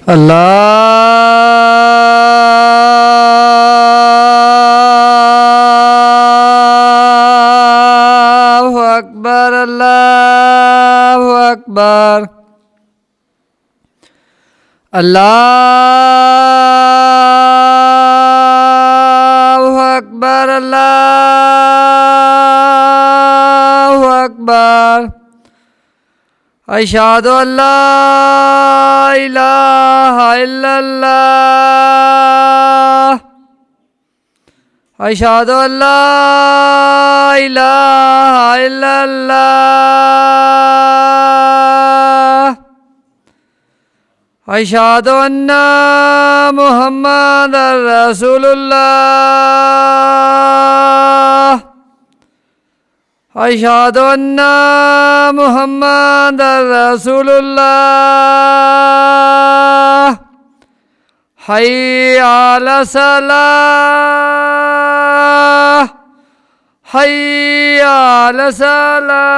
Allahu Akbar, Allahu Akbar. Allahu Akbar, Allahu Akbar. Ashhadu an la ilaha illallah. Ashhadu an la ilaha illallah. Ashhadu anna Muhammadan Rasulullah. Ashhadu anna Muhammadan Rasulullah. Hayya ala salah. Hayya ala salah.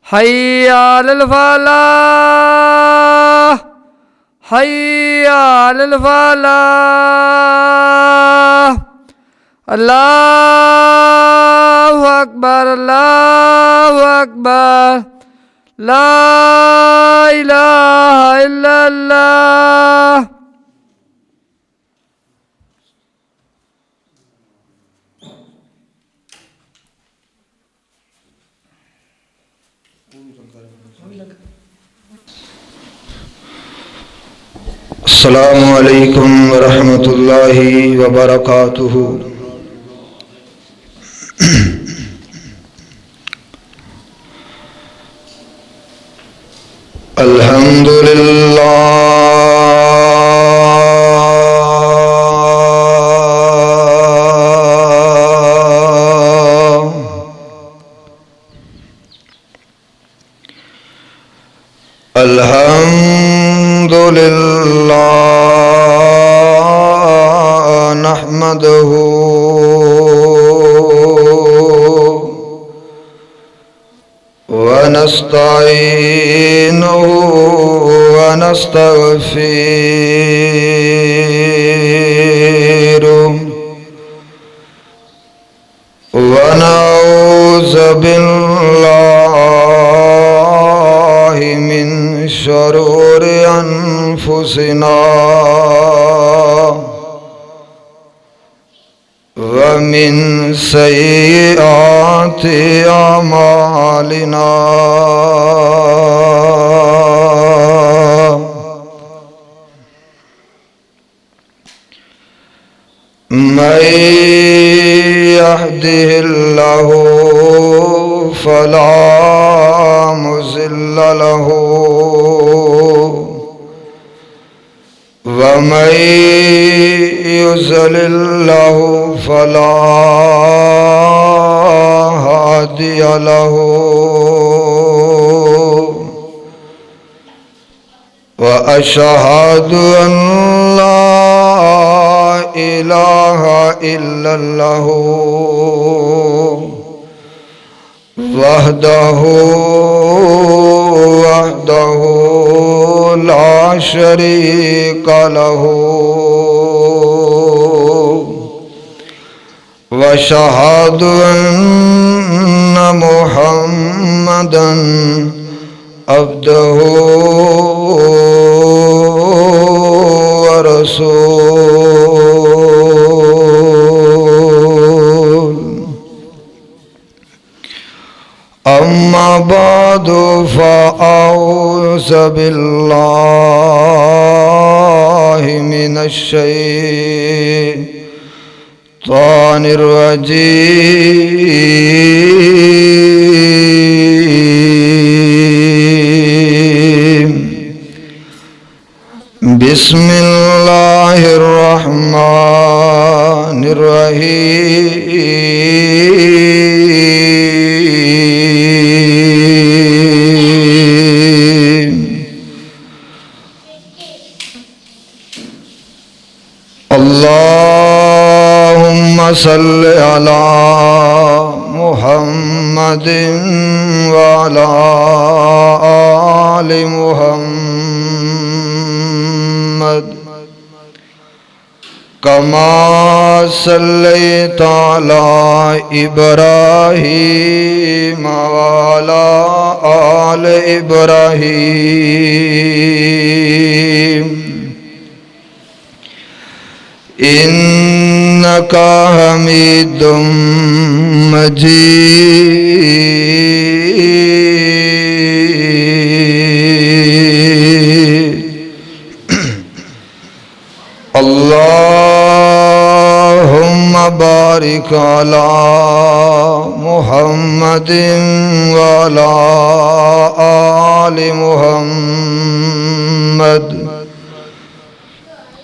Hayya alal falah. Hayya alal falah. Allahu Akbar, Allahu Akbar. La ilaha illallah. السلام علیکم ورحمۃ اللہ وبرکاتہ۔ الحمد للہ الحمد للہ نحمدہ ونستعینہ ونستغفرہ ونعوذ باللہ من شرور انفسنا ومن سیئات اعمالنا من يهده الله فلا مضل له ومن يضلل فلا هادي له وأشهد أن لا إله إلا الله وحده لا شريك له وأشهد أن محمدا عبده ورسوله أما بعد فأعوذ بالله من الشيطان الرجيم بسم الله الرحمن الرحيم اللهم صل على محمد وعلى آل محمد كما صليت على إبراهيم وعلى آل إبراهيم إنك حميد مجيد اللهم بارك على محمد وعلى آل محمد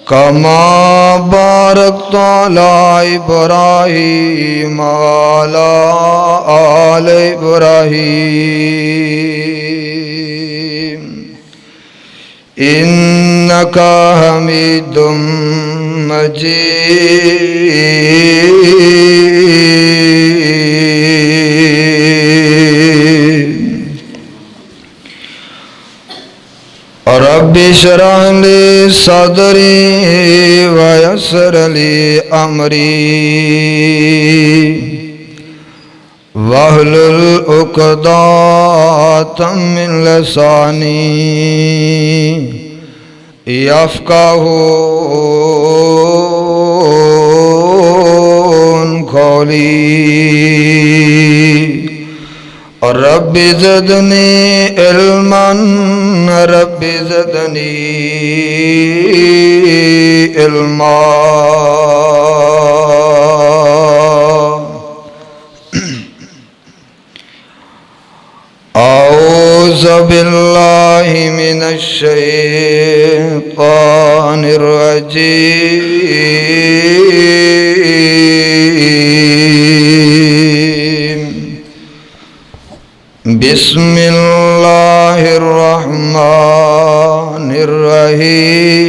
كما باركت على إبراهيم وعلى آل إبراهيم إنك حميد مجيد رب اشرح لي صدري ويسر لي أمري واحلل عقدة من لساني يفقهون قولي رب زدني علما رب زدني علما أعوذ بالله من الشيطان الرجيم بسم الله الرحمن الرحيم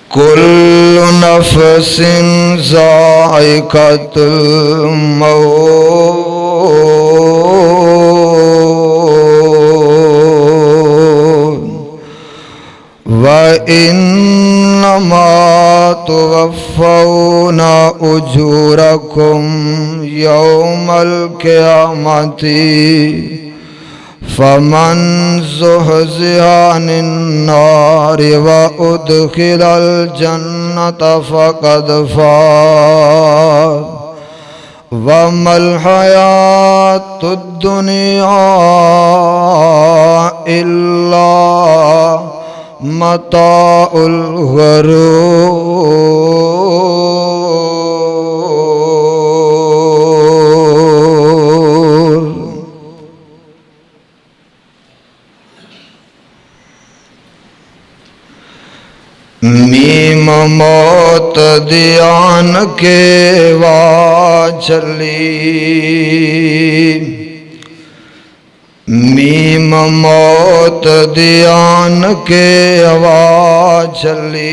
كل نفس ذائقة الموت وإنما توفون أجوركم يوم القيامة فمن زحزح عن النار وأدخل الجنة فقد فاز وما الحياة الدنيا إلا متاع الغرور میم موت دیان کے واچلی میم موت دیان کے آواز چلی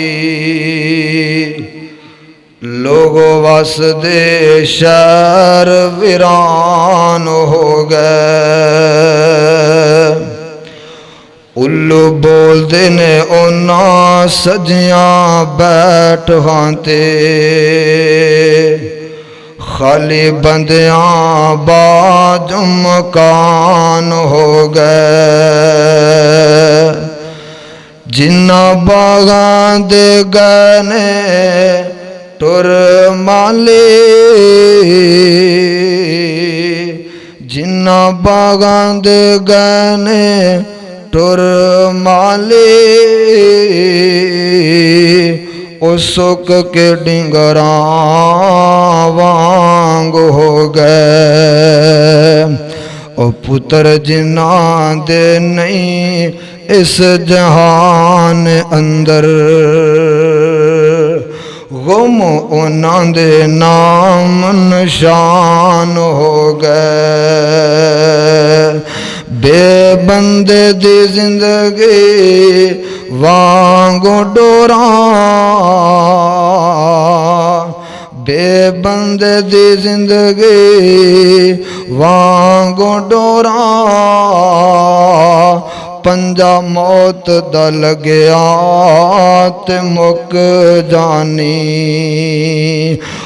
لوگوں واسدے شہر ویران ہو گئے الو بول دینے انہاں سجیاں بیٹھوانتے خالی بندیاں باج مکان ہو گئے جنہ باغاں دے گنے ٹر مالی جنہ باغاں دے گنے ٹر مالی او سک کے ڈنگراں وانگ ہو گئے او پتر جنہاں دے نہیں اس جہان اندر غم انہاں دے نام نشان ہو گئے بے بندے دی زندگی وانگو ڈوراں بندے دی زندگی وانگو ڈورا پنجا موت دا لگیا تے مک جانی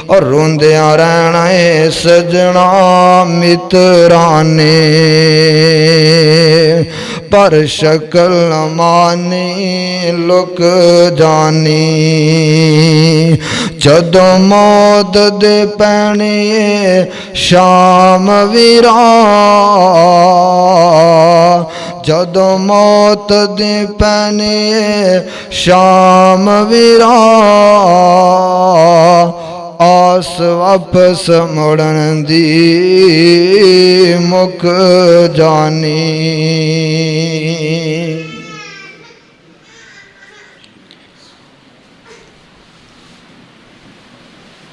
اور روندیاں رہنا ہے سجنا مترانے پر شکل مانی لک جانی جدو موت دے پینی شام ویرا جدو موت دی پینی شام ویرا آس واپس مڑن دی مک جانی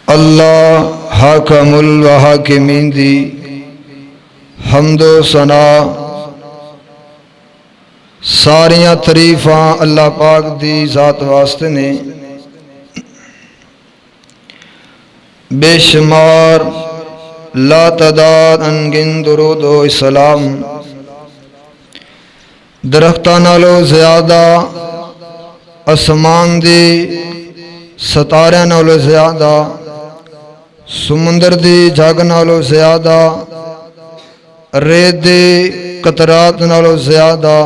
اللہ حاکم الحاکمین دی حمد و ثنا ساریاں تعریفاں اللہ پاک دی ذات واسطے نے بے شمار لا تعداد انگن درود و اسلام درختاں نالوں زیادہ اسمان دی ستاریاں نالوں زیادہ سمندر دی جگ نالوں زیادہ ریت دی قطرات نالوں زیادہ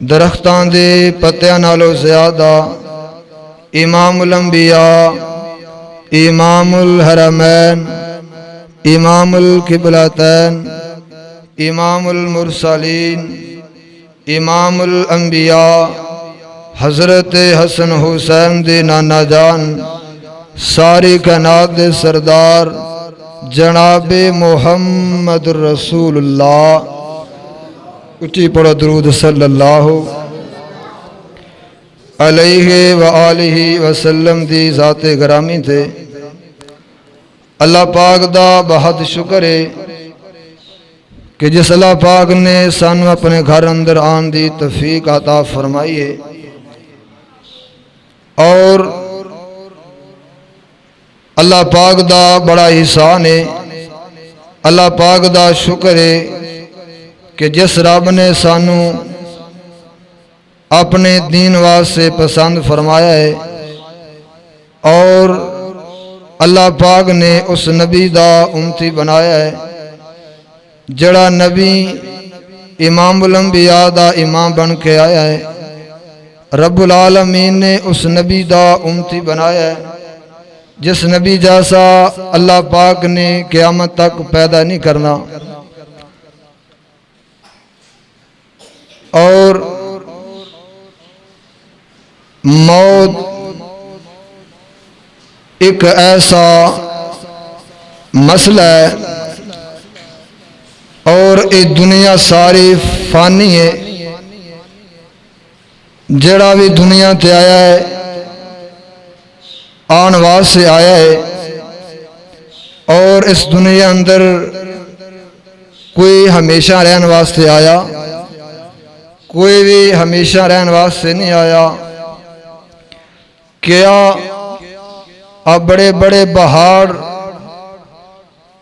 درختاں دے پتیاں نالوں زیادہ امام الانبیاء امام الحرمین امام القبلتین امام المرسلین امام الانبیاء حضرت حسن حسین دے نانا جان ساری کائنات دے سردار جناب محمد رسول اللہ اچھی پڑھو درود صلی اللہ علیہ وآلہ وسلم دی ذات گرامی تھے اللہ پاک دا بہت شکر ہے کہ جس اللہ پاک نے سانو اپنے گھر اندر آن دی توفیق عطا فرمائی ہے اور اللہ پاک دا بڑا احسان ہے اللہ پاک دا شکر ہے کہ جس رب نے سانو اپنے دین واسطے پسند فرمایا ہے اور اللہ پاک نے اس نبی دا امتی بنایا ہے جڑا نبی امام الانبیاء دا امام بن کے آیا ہے رب العالمین نے اس نبی دا امتی بنایا ہے جس نبی جیسا اللہ پاک نے قیامت تک پیدا نہیں کرنا اور موت ایک ایسا مسئلہ ہے اور یہ دنیا ساری فانی ہے جڑا بھی دنیا تے آیا ہے آن واسطے آیا ہے اور اس دنیا اندر کوئی ہمیشہ رہن واسطے آیا کوئی بھی ہمیشہ رہن واسطے نہیں آیا کیا اب بڑے بڑے پہاڑ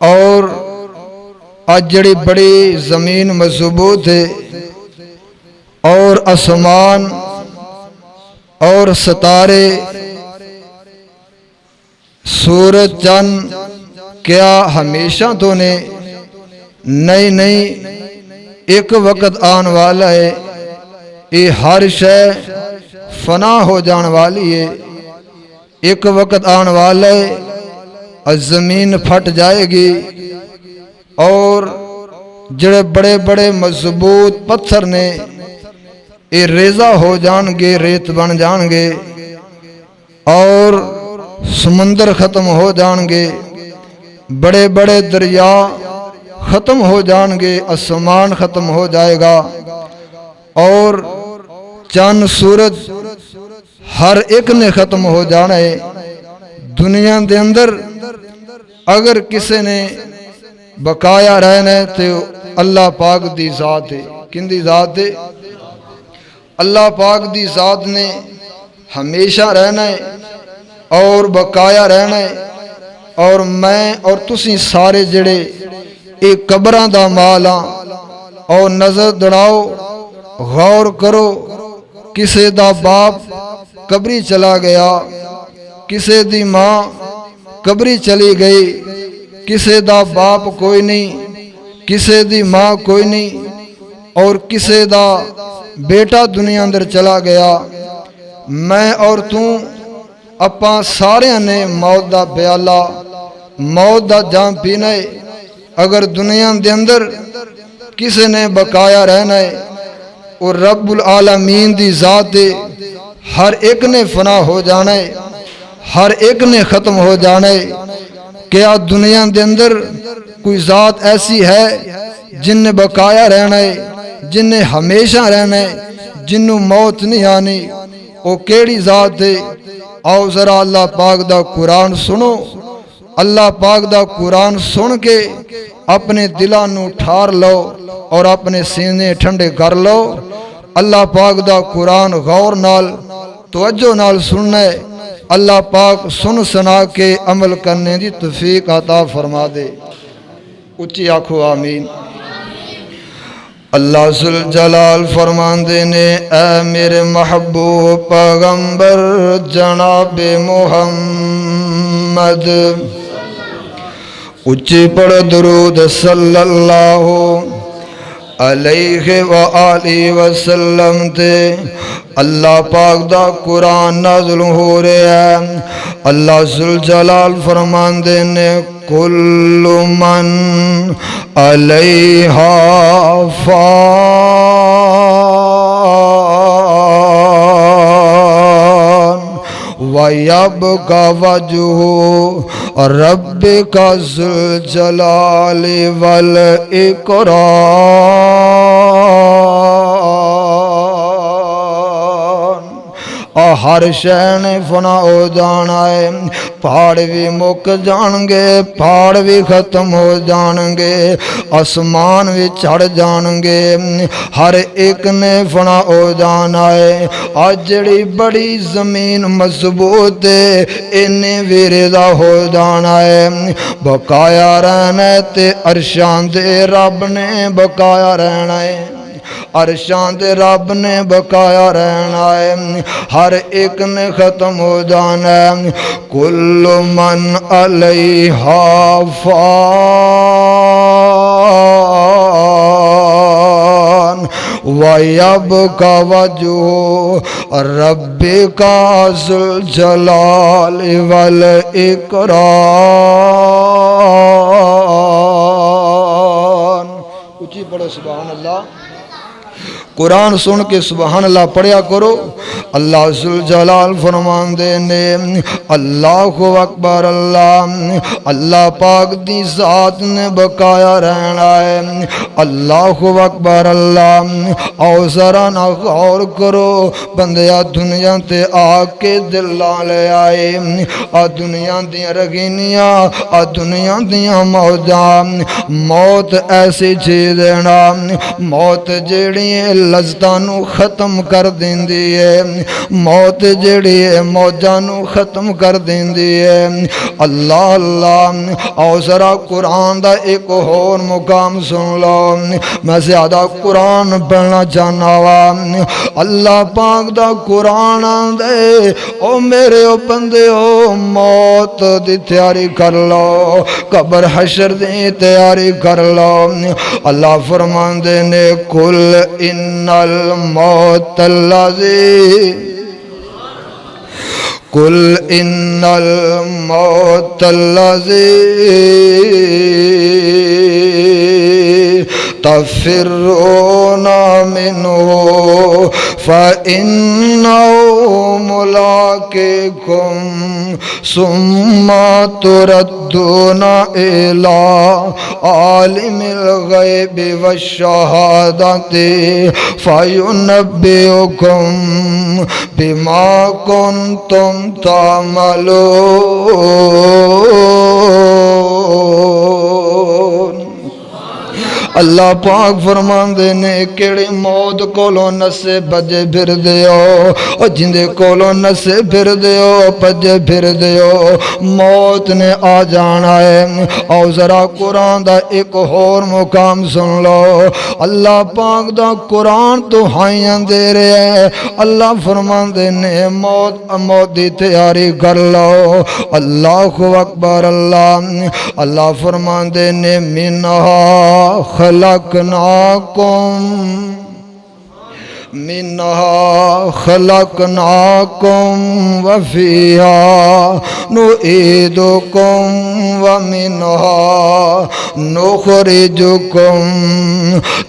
اور آج جڑی بڑی زمین مضبوط ہے اور آسمان اور ستارے سورج چند کیا ہمیشہ تو نے نہیں ایک وقت آن والا ہے یہ ہر شے فنا ہو جان والی ہے ایک وقت آن والا ہے اور زمین پھٹ جائے گی اور جڑے بڑے بڑے مضبوط پتھر نے یہ ریزہ ہو جان گے ریت بن جان گے اور سمندر ختم ہو جان گے بڑے بڑے دریا ختم ہو جان گے آسمان ختم ہو جائے گا اور چاند سورج ہر ایک نے ختم ہو جانا ہے دنیا دے اندر اگر کسی نے بقایا رہنا ہے تو اللہ پاک دی ذات ہے کن دی ذات ہے اللہ پاک دی ذات نے ہمیشہ رہنا ہے اور بقایا رہنا ہے اور میں اور تسی سارے جڑے یہ قبراں دا مال ہاں، اور نظر دڑاؤ، غور کرو، کسے دا باپ قبری چلا گیا، کسے دی ماں قبری چلی گئی، کسے دا باپ کوئی نہیں، کسے دی ماں کوئی نہیں، اور کسے دا بیٹا دنیا اندر چلا گیا۔ میں اور تو اپاں سارے نے موت دا پیالہ، موت دا جام پینا ہے۔ اگر دنیا دے اندر کسے نے بقایا رہنا ہے، اور رب العالمین دی ذات ہے، ہر ایک نے فنا ہو جانا ہے، ہر ایک نے ختم ہو جانا ہے۔ کیا دنیا دے اندر کوئی ذات ایسی ہے جن نے بقایا رہنا ہے، جن نے ہمیشہ رہنا ہے، جنوں موت نہیں آنی؟ وہ کیڑی ذات ہے؟ آؤ ذرا اللہ پاک دا قرآن سنو۔ اللہ پاک دا قرآن سن کے اپنے دلاں نو ٹھار لو اور اپنے سینے ٹھنڈے کر لو۔ اللہ پاک دا قرآن غور نال توجہ نال سننا ہے۔ اللہ پاک سن سنا کے عمل کرنے دی توفیق عطا فرما دے۔ اچھی آنکھو آمین۔ اللہ ذوالجلال فرماندے نے، اے میرے محبوب پیغمبر جناب محمد، اچھی پڑھ درود صلی اللہ علیہ وآلہ وسلم تے۔ اللہ پاک دا قرآن نازل ہو رہا ہے۔ اللہ ذوالجلال فرماندے نے، کل من علیہا فان وَيَبْقَى وَجْهُ رَبِّكَ ذُو الْجَلَالِ وَالْإِكْرَامِ۔ ہر شے نے فنا ہو جانا ہے، پہاڑ بھی مک جان گے، پہاڑ بھی ختم ہو جان گے، آسمان بھی چڑھ جان گے، ہر ایک نے فنا ہو جانا ہے۔ آج جڑی بڑی زمین مضبوط ہے، انہیں ویردا ہو جانا ہے۔ بقایا رہنا ہے تے عرشاں دے رب نے بقایا رہنا ہے، عرشاں دے رب نے بقایا رہنا ہے، ہر ایک نے ختم ہو جانا ہے۔ کل من علیہا فان وَيَبْقَى وَجْهُ رَبِّكَ ذُو الْجَلَالِ وَالْإِكْرَامِ۔ اچھی پڑھو سبحان اللہ۔ قرآن سن کے سبحان اللہ پڑھیا کرو۔ اللہ ذوالجلال فرماندے نے، اللہ اکبر اللہ، اللہ پاک دی ذات نے بقایا رہنا ہے۔ اللہ اکبر اللہ۔ آؤ ذرا نہ غور کرو بندیا، دنیا تے آ کے دل لے آئے، آ دنیا دیاں رگینیاں، آ دنیا دیاں موجاں۔ موت ایسی چیز ہے نا، موت جیڑی لذتاں نو ختم کر دیندی ہے، موت جیڑی ہے موجاں نو ختم کر دیندی ہے۔ اللہ اللہ۔ آؤ ذرا قرآن دا ایک اور مقام سن لو، میں زیادہ قرآن پڑھنا چاہنا وا۔ اللہ پاک دا قرآن دے، او میرے او بندے او، موت دی تیاری کر لو، قبر حشر دی تیاری کر لو۔ اللہ فرماندے نے، کل ان الموت الذی، قل ان الموت الذی تفرون منه فإنه ملاقيكم ثم تردون إلى عالم الغيب والشهادة فينبئكم بما كنتم تعملون۔ اللہ پاک فرماندے نے کیڑی موت کولوں نسے بجے پھر دیو او جندے کولوں نسے پھر دیو بجے پھر دیو موت نے آ جانا ہے او ذرا قرآن دا ایک اور مقام سن لو اللہ پاک دا قرآن تو ہائیاں دے رہے ہیں اللہ فرماندے نے موت دی تیاری کر لو اللہ اکبر اللہ فرماندے نے منہا خلقناکم منہا خلقناکم وفیہا نعیدکم ومنہا نخرجکم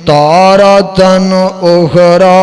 تارةً اخرى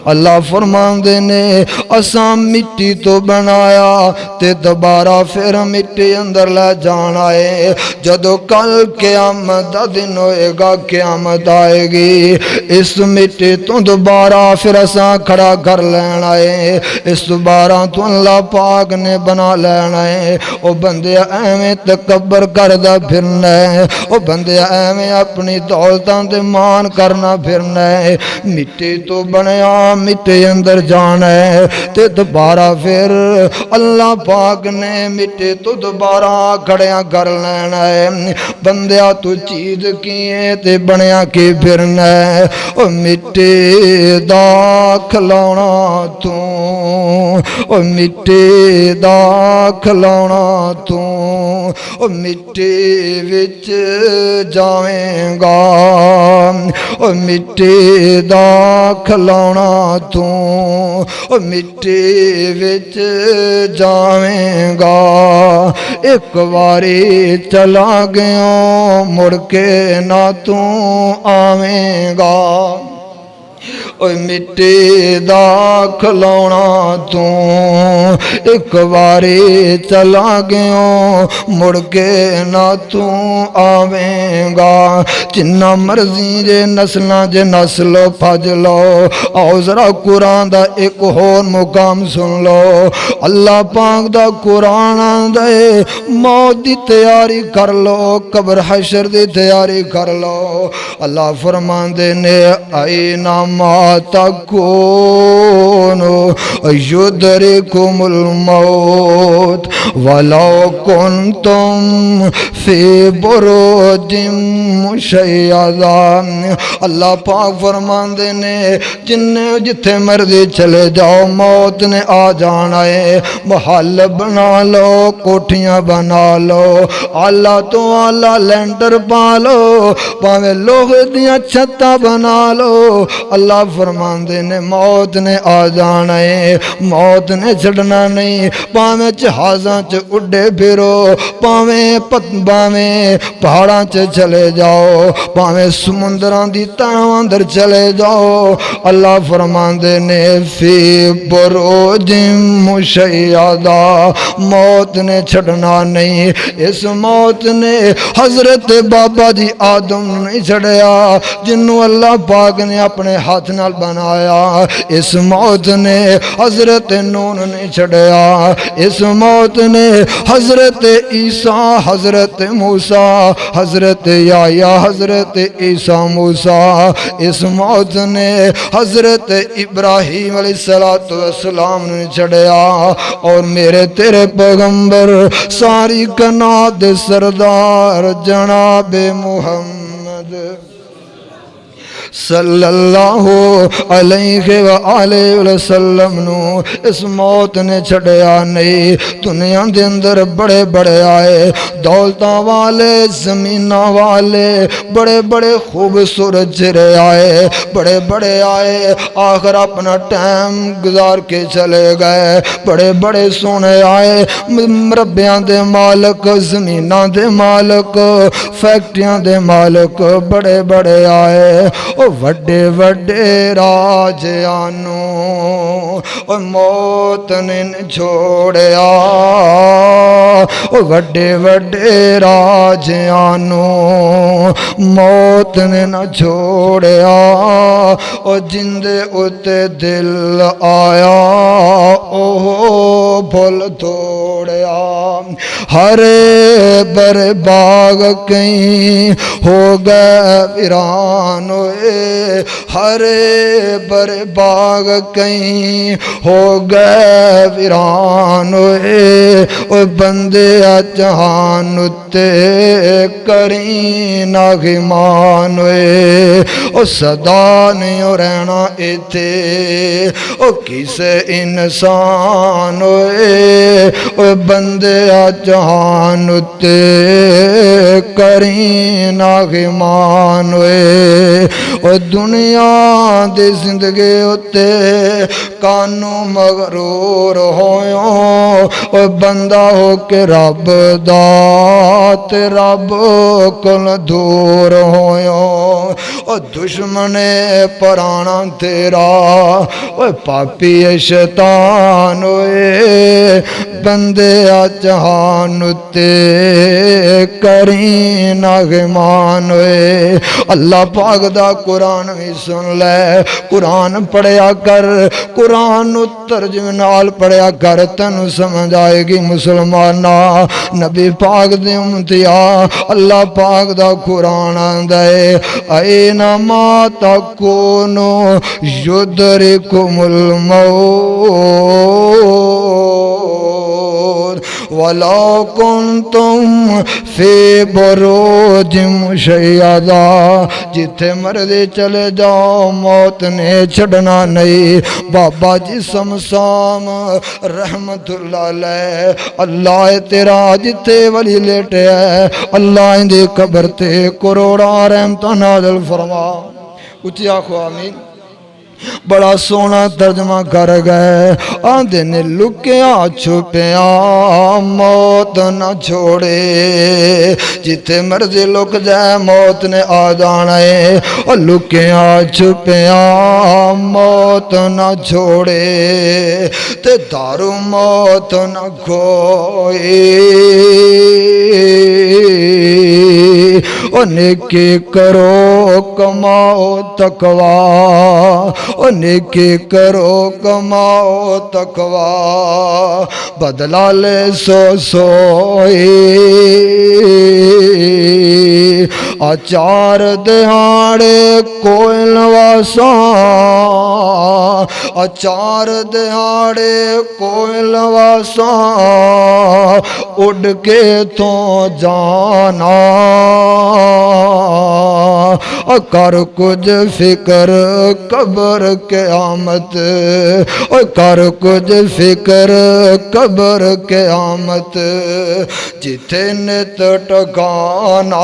اللہ فرماندے نے اساں مٹی تو بنایا تے دوبارہ پھر مٹی اندر لے جانا ہے جدو کل قیامت دا دن ہوئے گا قیامت آئے گی اس مٹی تو دوبارہ پھر اساں کھڑا کر لینا ہے اس دوبارہ تو اللہ پاک نے بنا لینا ہے او بندے ایویں تکبر کردہ پھرنا ہے او بندے ایویں اپنی دولتاں دے مان کرنا پھرنا ہے مٹی تو بنیا مٹی اندر جانا ہے تے دوبارہ پھر اللہ پاک نے مٹی تو دوبارہ کھڑیاں کر لینا ہے بندیا تو چیز کیے تے بنیا کی پھرنا ہے او مٹی دا کھلونا تو او مٹی دا کھلونا تو او مٹی وچ جاویں گا او مٹی دا کھلونا تو او مٹی وچ جاویں گا ایک واری چلا گیا مڑ کے نہ تو آویں گا او مٹی دا کھلونا تو ایک واری چلا گیا مڑ کے نہ تو آویں گا جنہ مرضی جے نسلہ جے نسلو پھج لو آؤ ذرا قرآن دا ایک اور مقام سن لو اللہ پاک دا قرآن دے موت دی تیاری کر لو قبر حشر دی تیاری کر لو اللہ فرمان دے نے اینا ما تکونو یدرکم الموت ولو کنتم فی بروج مشیدہ اللہ پاک فرماندے نے جتھے مرضی چلے جاؤ موت نے آ جانا ہے محل بنا لو کوٹھیاں بنا لو اللہ تو اللہ لینڈر پا لو پاویں لوہے دیاں چھتاں بنا لو اللہ فرماندے نے موت نے آ جانا ہے موت نے چھڑنا نہیں پاویں جہازاں چ اڈے پھرو پاویں پہاڑاں چ چلے جاؤ پاویں سمندراں دی تہاں اندر چلے جاؤ اللہ فرماندے نے فی بروج مشیدہ موت نے چھڑنا نہیں اس موت نے حضرت بابا جی آدم نہیں چھڑیا جنہوں اللہ پاک نے اپنے ہاتھ نال بنایا اس موت نے حضرت نون نے چھڑیا اس موت نے حضرت عیسیٰ حضرت موسیٰ حضرت یحییٰ حضرت عیسیٰ موسیٰ اس موت نے حضرت ابراہیم علیہ السلام نے چھڑیا اور میرے تیرے پیغمبر ساری کائنات سردار جناب محمد صلی اللہ علیہ وآلہ وسلم نو اس موت نے چھڑیا نہیں دنیا دے اندر بڑے بڑے آئے دولتاں والے زمیناں والے بڑے بڑے خوبصورت چہرے آئے بڑے بڑے آئے آخر اپنا ٹائم گزار کے چلے گئے بڑے بڑے سونے آئے مربیاں دے مالک زمیناں دے مالک فیکٹریاں دے مالک بڑے بڑے آئے وڈے وڈے راجیانو موت نے چھوڑیا وڈے وڈے راجیانو موت نے نہ چھوڑیا او جندے اتے دل آیا اوہ بھول توڑیا ہرے برے باغ کہیں ہو گئے ویران ہوئے ہرے برے باغ کہیں ہو گئے ویران ہوئے او بندے جہان اتے کریں ناغمان ہوئے او صدا نہیں ہو رہنا ایتھے او کسے انسان ہوئے او بندے جہان اتے کریں ناغمان ہوئے او دنیا دے زندگی اتے کانو مغرور ہویوں او بندہ ہو کے رب دا تے رب کل دور ہویوں او دشمن پرانا تیرا او پاپی شیطان ہوئے بندے جہان تے کریں ناغمان ہوئے اللہ پاک دا قرآن بھی سن لے قرآن پڑھیا کر قرآن ترجمے نال پڑھیا کر تینوں سمجھ آئے گی مسلمانہ نبی پاک دے امتیا اللہ پاک دا قرآن دے اینما تکونو یدرکم الموت وَلَوْ كُنْتُمْ فِي بُرُوجٍ مُشَيَّدَةٍ جتھے مرضی چلے جاؤ موت نے چھڑنا نہیں بابا جی سمسام رحمت اللہ علیہ اللہ تیرا جتھے ولی لیٹے ہے اللہ اندھی قبر تے کروڑا رحمت نازل فرما اچھی آنکھو آمین بڑا سونا ترجمہ کر گئے آندھے نے لکیا چھپیا موت نہ چھوڑے جتے مرضی لک جائے موت نے آ جانا ہے اور لکیا چھپیا موت نہ چھوڑے تے دارو موت نہ کھوئی اور نیکی کرو کماؤ تقوی اور نیکی کرو کماؤ تقوی بدلہ لے سوئی اچار دہاڑے کوئی لواسا اچار دہاڑے کوئی لواسا اڑ کے تو جانا کر کچھ فکر قبر قیامت کر کچھ فکر قبر قیامت جتھے نت ٹکانا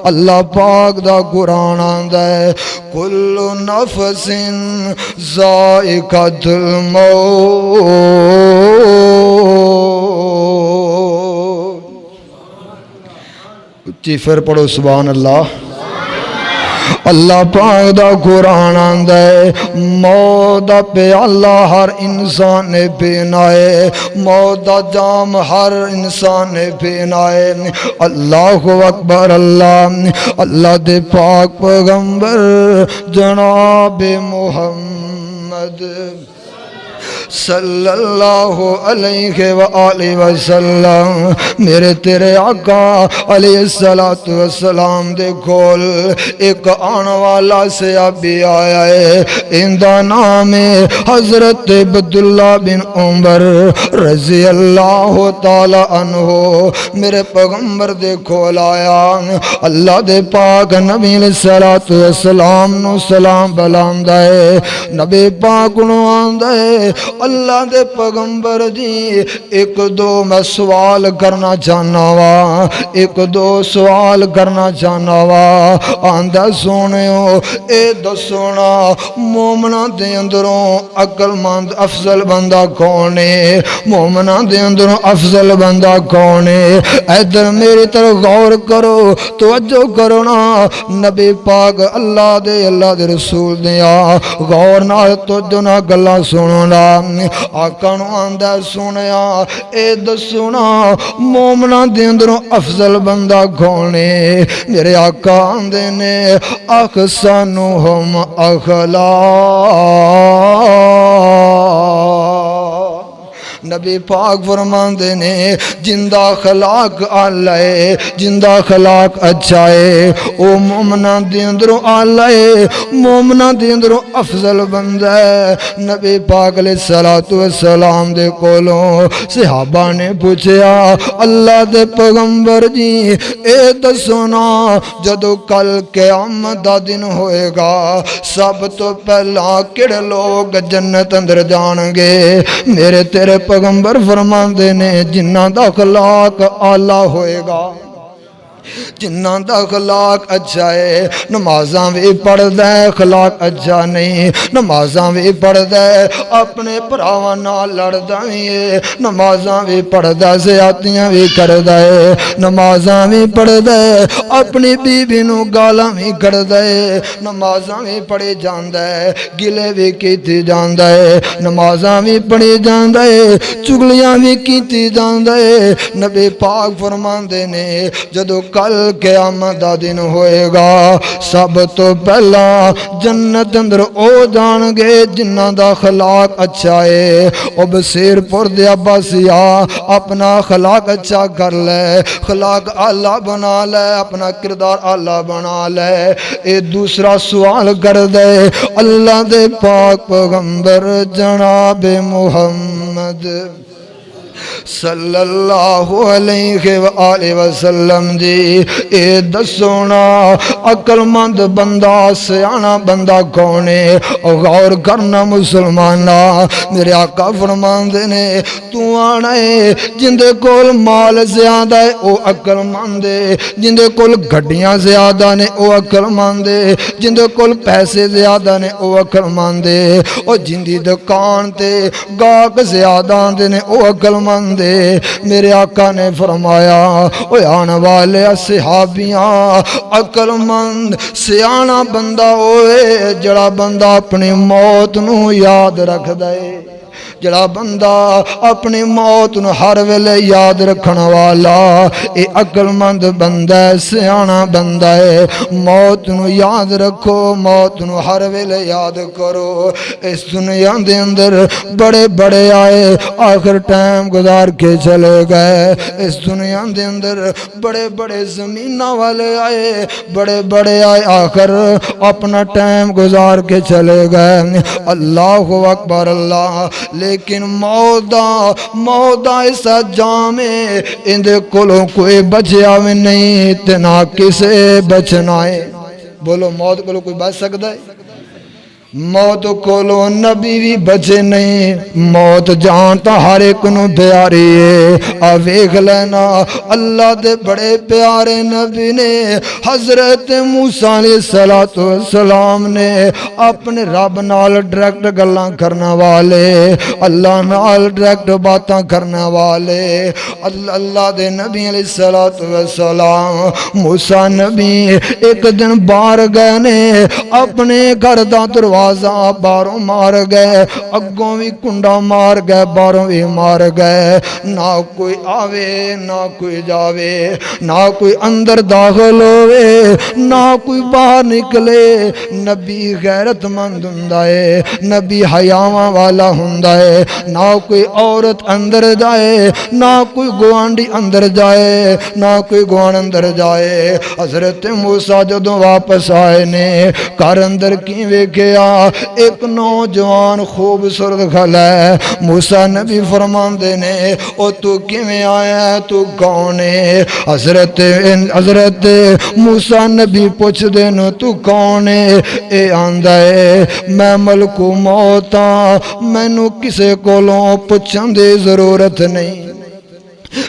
اللہ پاک دا قرآن آندا ہے کل نفس ذائقۃ الموت اچھی پھر پڑھو سبحان اللہ اللہ پاک دا قرآن آندا ہے موت دا پیالہ ہر انسان نے پینا ہے موت دا جام ہر انسان نے پینا ہے اللہ اکبر اللہ دے پاک پیغمبر جناب محمد صلی اللہ علیہ وآلہ وسلم میرے تیرے آقا علیہ السلام دے کھول ایک آن والا صحابی آیا ہے اندہ نام حضرت عبداللہ بن عمر رضی اللہ تعالی عنہ میرے پیغمبر دے کھول آیا اللہ دے پاک نبی علیہ السلام نو سلام بلاندہ ہے نبی پاک نو آندہ ہے اللہ دے پیغمبر جی ایک دو میں سوال کرنا چاہنا وا ایک دو سوال کرنا چاہنا وا آندہ سونیو اے دو سونا مومنہ دے اندروں عقل مند افضل بندہ کونے مومنہ دے اندروں افضل بندہ کونے ایدر میری طرف غور کرو توجہ کرو نا نبی پاک اللہ دے رسول دیا غور نہ توجہ نہ گلہ سنو نا آقا نو آندا سنیا اے دسونا مومنا دے اندروں افضل بندہ کون ہے؟ میرے آقا آندے نے احسنہم اخلاق، نبی پاک فرماندے نے جندہ اخلاق آلہ ہے، جندہ اخلاق اچھا ہے، او مومنہ دے اندروں آلہ ہے، مومنہ دے اندروں افضل بندہ ہے۔ نبی پاک علیہ السلام دے کولوں صحابہ نے پوچھیا اللہ دے پیغمبر جی اے دسونا جدو کل قیامت دا دن ہوئے گا سب تو پہلا کڑے لوگ جنت اندر جانگے؟ میرے تیرے پیغمبر فرماندے نے جنہاں دا اخلاق اعلیٰ ہوئے گا، جنہاں دا اخلاق اچھا ہے، نمازاں بھی پڑھ دے اخلاق اچھا نہیں، نمازاں بھی پڑھ دے اپنے پراواں نال لڑدا وی ہے، نمازاں بھی پڑھ دے زیادتیاں بھی کر دے، نمازاں بھی پڑھ دے اپنی بیوی نو گالاں بھی کر دے، نمازاں بھی پڑھی جاندا ہے گلے بھی کیتی جاندا ہے، نمازاں بھی پڑھی جاندا ہے چگلیاں بھی کیتی جاندا ہے۔ نبی پاک فرماندے نے جدو کل قیامت دا دن ہوئے گا سب تو پہلا جنت اندر او جان گے جنہ دا خلاق اچھا ہے۔ او بصیر پور دے عباسیہ اپنا خلاق اچھا کر لے، خلاق اعلیٰ بنا لے، اپنا کردار اعلیٰ بنا لے، اے دوسرا سوال کر دے اللہ دے پاک پیغمبر جناب محمد صلی اللہ علیہ وآلہ وسلم جی اے دسونا عقل مند بندہ سیانا بندہ کون ہے؟ غور کرنا مسلمانہ، میرے آقا فرماندے نے تو آنا ہے جندے کول مال زیادہ ہے او عقل مند ہے، جندے کول گھڑیاں زیادہ نے او عقل مند ہے، جندے کول پیسے زیادہ نے او عقل مند ہے، او جندی دکان تے گاہک زیادہ دے نے او عقل مند ہے۔ میرے آقا نے فرمایا اوے آنے والے صحابیاں عقل مند سیانا بندہ ہوئے جڑا بندہ اپنی موت نو یاد رکھ دے، جڑا بندہ اپنی موت نو ہر ویلے یاد رکھن والا اے عقل مند بندہ ہے، سیانا بندہ ہے۔ موت نو یاد رکھو، موت نو ہر ویلے یاد کرو۔ اس دنیا دے اندر بڑے بڑے آئے آخر ٹائم گزار کے چلے گئے، اس دنیا دے اندر بڑے بڑے زمینہ والے آئے، بڑے بڑے آئے آخر اپنا ٹائم گزار کے چلے گئے۔ اللہ اکبر اللہ، لیکن موت ایسا جام ہے اندے کولوں کوئی بچیا بھی نہیں تے نہ کسے بچنا ہے۔ بولو موت کولوں کوئی بچ سکتا ہے؟ موت کولوں نبی بھی بچے نہیں، موت جانتا ہر ایک نو پیاری ہے۔ آویکھ لینا اللہ دے بڑے پیارے نبی نے حضرت موسیٰ علیہ السلام نے اپنے رب نال ڈائریکٹ گلاں کرنا والے، اللہ نال ڈائریکٹ باتاں کرنا والے اللہ دے نبی علیہ السلام موسیٰ نبی ایک دن باہر گئے نے، اپنے گھر دا دروازہ باہروں مار گئے، اگوں بھی کنڈا مار گئے، باہروں بھی مار گئے، نہ کوئی آوے نہ کوئی جاوے، نہ کوئی اندر داخل ہوئے نہ کوئی باہر نکلے۔ نبی غیرت مند ہوندا ہے، نبی حیاواں والا ہوندا ہے، نہ کوئی عورت اندر جائے نہ کوئی گوانڈی اندر جائے، نہ کوئی گوان اندر جائے۔ حضرت موسیٰ جدوں واپس آئے نے گھر اندر کی ویکھیا ایک نوجوان خوبصورت کھلا ہے۔ موسیٰ نبی فرماندے نے او تو کیویں آیا ہے، تو کون ہے؟ حضرت موسیٰ نبی پوچھ دے نو تو کون ہے؟ اے آندا ہے میں ملک موت ہاں، مینوں کسے کولوں پوچھن دی ضرورت نہیں۔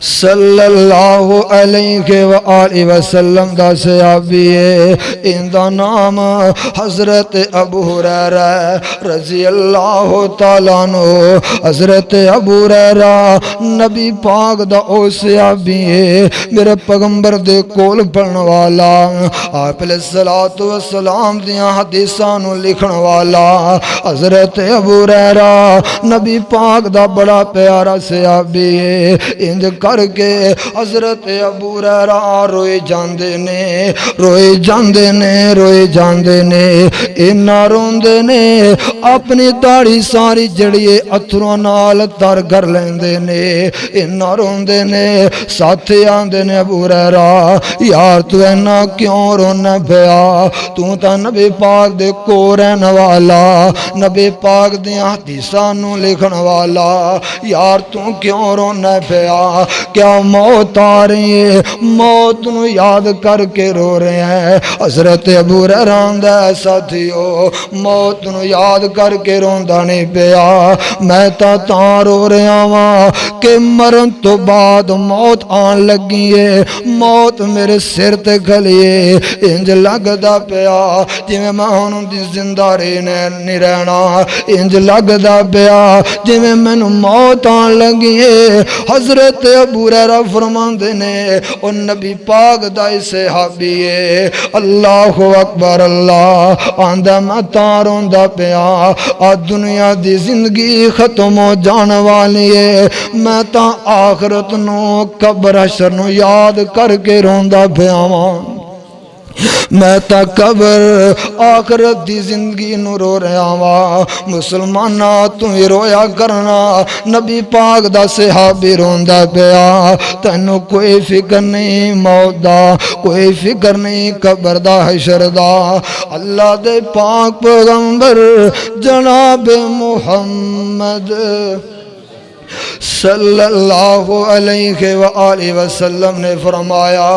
صلی اللہ علیہ وآلہ وسلم دا صحابی ہے، ان دا نام حضرت ابو ہریرہ رضی اللہ تعالیٰ عنہ۔ حضرت ابو ہریرہ نبی پاک دا او صحابی ہے، میرے پیغمبر دے کول پڑھن والا، آپ علیہ الصلوۃ والسلام دیاں حدیثاں نو لکھن والا۔ حضرت ابو ہریرہ نبی پاک دا بڑا پیارا صحابی ہے، انج کر کے حضرت ابو ہریرہ روئے جاندے نے، روئے جاندے نے، روئے جاندے نے، اینا روندے نے اپنی داڑھی ساری جڑی اتھروں نال تر کر لیندے نے، اینا روندے نے۔ ساتھی آندے نے ابو ہریرہ یار تو اینا کیوں رونا پیا، تو تا نبی پاک دے کو رہن والا، نبی پاک دیاں حدیثاں نو لکھن والا، یار تو کیوں رونا پیا، کیا موت آ رہی ہے، موت نو یاد کر کے رو رہے ہیں۔ حضرت ابو ہریرہ آندا ہے ساتھیو موت نو یاد کر کے روندا نہیں پیا، میں تاں رو رہا ہاں کہ مرن تو بعد موت آن لگی ہے، موت میرے سر تے کھلیے، انج لگدا پیا جویں میں ہن زندہ نہیں رہنا، انج لگدا پیا جویں مینوں موت آن لگی ہے۔ حضرت ابو ہریرہ فرماندے نے او نبی پاک دا صحابی ہے، اللہ اکبر اللہ، آندا میں تاں روندا پیا آ دنیا دی زندگی ختم ہو جان والی ہے، میں تاں آخرت نو قبر حشر نو یاد کر کے روندا پیا واں، میں تا قبر آخرت دی زندگی نو رو رہا وا۔ مسلمانہ تو ہی رویا کرنا، نبی پاک دا صحابی روندا پیا، تینو کوئی فکر نہیں موت دا، کوئی فکر نہیں قبر دا حشر دا۔ اللہ دے پاک پیغمبر جناب محمد صلی اللہ علیہ وآلہ وسلم نے فرمایا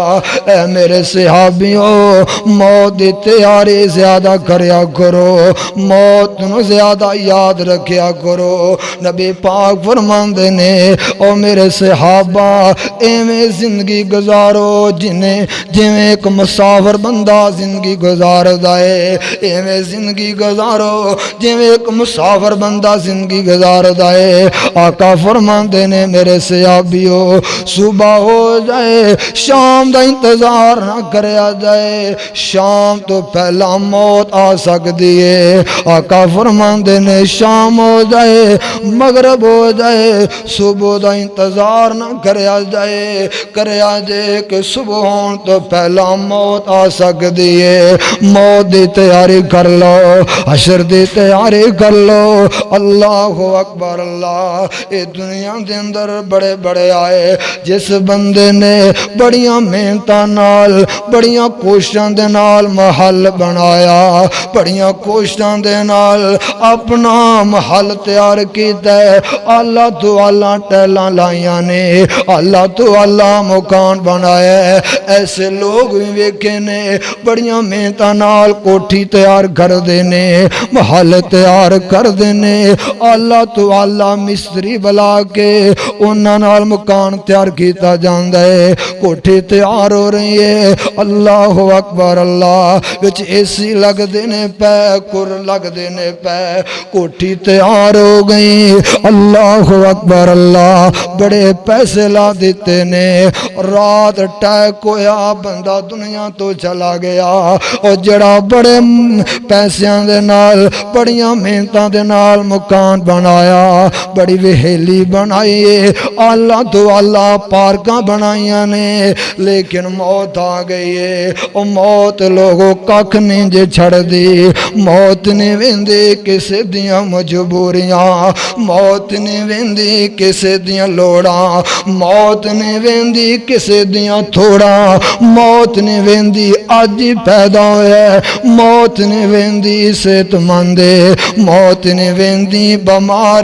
اے میرے صحابیوں موت دی تیاری زیادہ کریا کرو، موت نو زیادہ یاد رکھیا کرو۔ نبی پاک فرماندے نے او میرے صحابہ ایویں زندگی گزارو جویں ایک مسافر بندہ زندگی گزاردا ہے، ایویں زندگی گزارو جویں ایک مسافر بندہ زندگی گزاردا ہے۔ آقا فرماندے نے میرے صحابیو صبح ہو جائے شام دا انتظار نہ کریا جائے، شام تو پہلا موت آ سکتی ہے۔ آقا فرماندے نے شام ہو جائے مغرب ہو جائے صبح دا انتظار نہ کریا جائے، کریا جائے کہ صبح ہون تو پہلا موت آ سکتی ہے۔ موت دی تیاری کر لو، حشر دی تیاری کر لو۔ اللہ اکبر اللہ۔ اے دنیا دے اندر بڑے بڑے آئے، جس بندے نے بڑیاں محنتاں نال بڑیاں کوششاں دے نال محل بنایا، بڑیاں کوششاں دے نال اپنا محل تیار کیتا ہے، اللہ تو اللہ ٹیلاں لائیاں نے، اللہ تو اللہ مکان بنایا ہے۔ ایسے لوگ بھی ویکھے نے بڑیاں محنتاں نال کوٹھی تیار کر دینے، محل تیار کر دینے، اللہ تو اللہ مستری بلا کے انہاں نال مکان تیار کیتا جاندا ہے، کوٹھی تیار ہو رہی ہے۔ اللہ اکبر اللہ۔ وچ اے سی لگ دینے پہ، کر لگ دینے پہ، کوٹھی تیار ہو گئی۔ اللہ اکبر اللہ۔ بڑے پیسے لا دیتے نے، رات ٹیک ہویا بندہ دنیا تو چلا گیا، اور جڑا بڑے پیسیاں دے نال بڑیاں محنتاں دے نال مکان بنایا، بڑی وہیلی بنائی ہے، اللہ تو اللہ پارکاں بنائیاں نے، لیکن موت آ گئی ہے۔ او موت لوگوں ککھ نہیں جے چھڑ دی، موت نہیں ویندی کسے دیاں مجبوریاں، موت نہیں ویندی کسے دیاں لوڑاں، موت نہیں ویندی کسے دیاں تھوڑاں، موت نہیں ویندی اج ہی پیدا ہویا ہے، موت نہیں ویندی صحت مند، موت نہیں ویندی بیمار،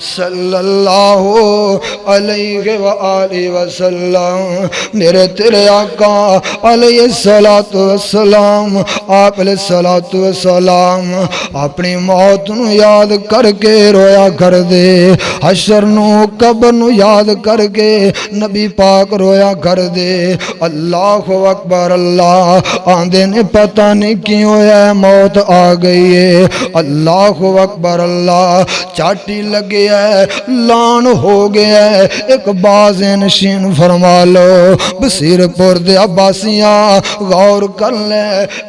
صلی اللہ علیہ وآلہ وسلم. میرے تیرے آقا علیہ الصلوۃ والسلام آپ علیہ الصلوۃ والسلام اپنی موت نو یاد کر کے رویا کر دے. حشر نو قبر نو یاد کر کے نبی پاک رویا کر دے. اللہ اکبر. اللہ آندے نے پتہ نہیں کیوں ہے موت آ گئی ہے. اللہ اکبر. اللہ چاٹی لگے ہے لان ہو گیا ہے. ایک باز نشین فرما لو بصیر پور دے عباسیاں غور کر لے